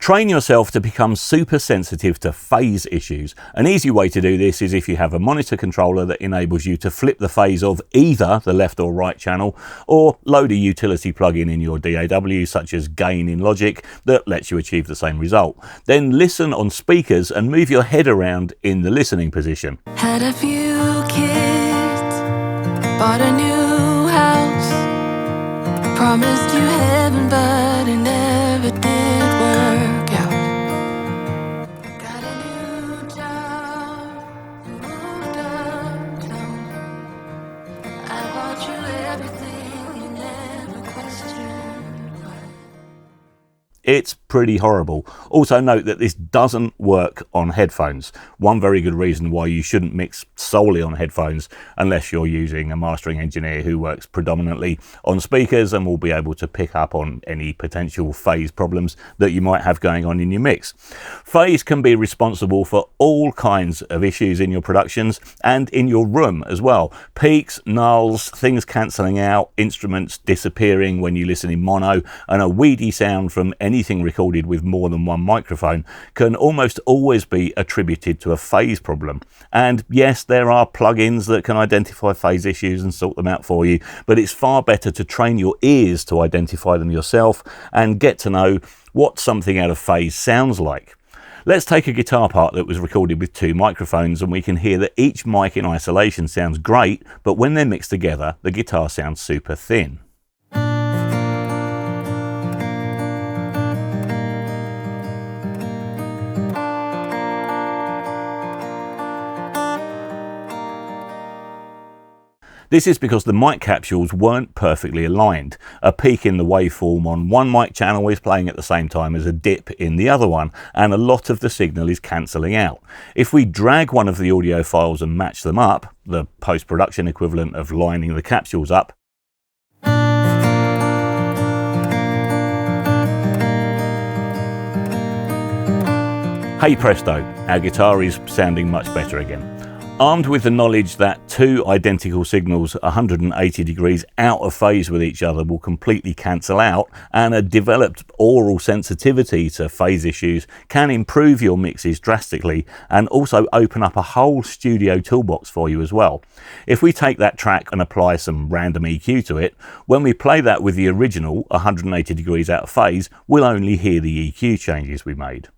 Train yourself to become super sensitive to phase issues. An easy way to do this is if you have a monitor controller that enables you to flip the phase of either the left or right channel, or load a utility plugin in your DAW such as Gain in Logic that lets you achieve the same result. Then listen on speakers and move your head around in the listening position. Had a few kids, bought a new house, promised you heaven but it never did work out. Got a new job, moved uptown. I bought you everything you never questioned why. It's pretty horrible. Also note that this doesn't work on headphones. One very good reason why you shouldn't mix solely on headphones unless you're using a mastering engineer who works predominantly on speakers and will be able to pick up on any potential phase problems that you might have going on in your mix. Phase can be responsible for all kinds of issues in your productions and in your room as well. Peaks, nulls, things cancelling out, instruments disappearing when you listen in mono, and a weedy sound from anything recorded with more than one microphone can almost always be attributed to a phase problem. And yes, there are plugins that can identify phase issues and sort them out for you, but it's far better to train your ears to identify them yourself and get to know what something out of phase sounds like. Let's take a guitar part that was recorded with two microphones, and we can hear that each mic in isolation sounds great, but when they're mixed together, the guitar sounds super thin. This is because the mic capsules weren't perfectly aligned. A peak in the waveform on one mic channel is playing at the same time as a dip in the other one, and a lot of the signal is cancelling out. If we drag one of the audio files and match them up, the post-production equivalent of lining the capsules up, hey presto, our guitar is sounding much better again. Armed with the knowledge that two identical signals 180 degrees out of phase with each other will completely cancel out, and a developed oral sensitivity to phase issues can improve your mixes drastically and also open up a whole studio toolbox for you as well. If we take that track and apply some random EQ to it, when we play that with the original 180 degrees out of phase, we'll only hear the EQ changes we made.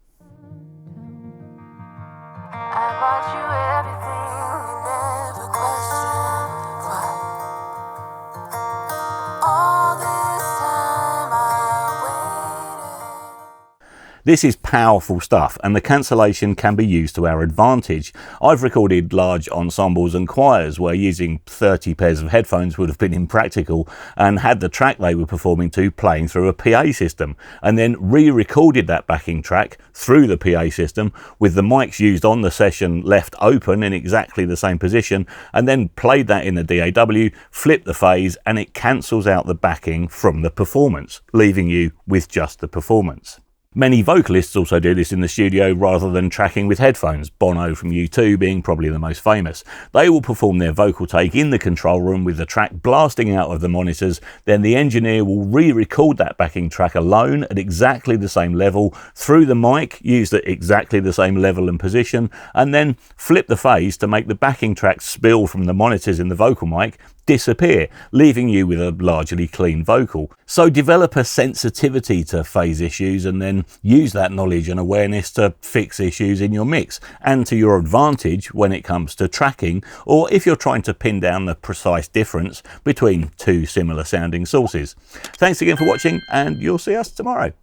I bought you everything you never questioned why. All this time I waited. This is powerful stuff, and the cancellation can be used to our advantage. I've recorded large ensembles and choirs where using 30 pairs of headphones would have been impractical, and had the track they were performing to playing through a PA system, and then re-recorded that backing track through the PA system with the mics used on the session left open in exactly the same position, and then played that in the DAW, flipped the phase, and it cancels out the backing from the performance, leaving you with just the performance. Many vocalists also do this in the studio rather than tracking with headphones, Bono from U2 being probably the most famous. They will perform their vocal take in the control room with the track blasting out of the monitors, then the engineer will re-record that backing track alone at exactly the same level through the mic, used at exactly the same level and position, and then flip the phase to make the backing track spill from the monitors in the vocal mic disappear, leaving you with a largely clean vocal. So develop a sensitivity to phase issues and then use that knowledge and awareness to fix issues in your mix, and to your advantage when it comes to tracking, or if you're trying to pin down the precise difference between two similar sounding sources. Thanks again for watching, and you'll see us tomorrow.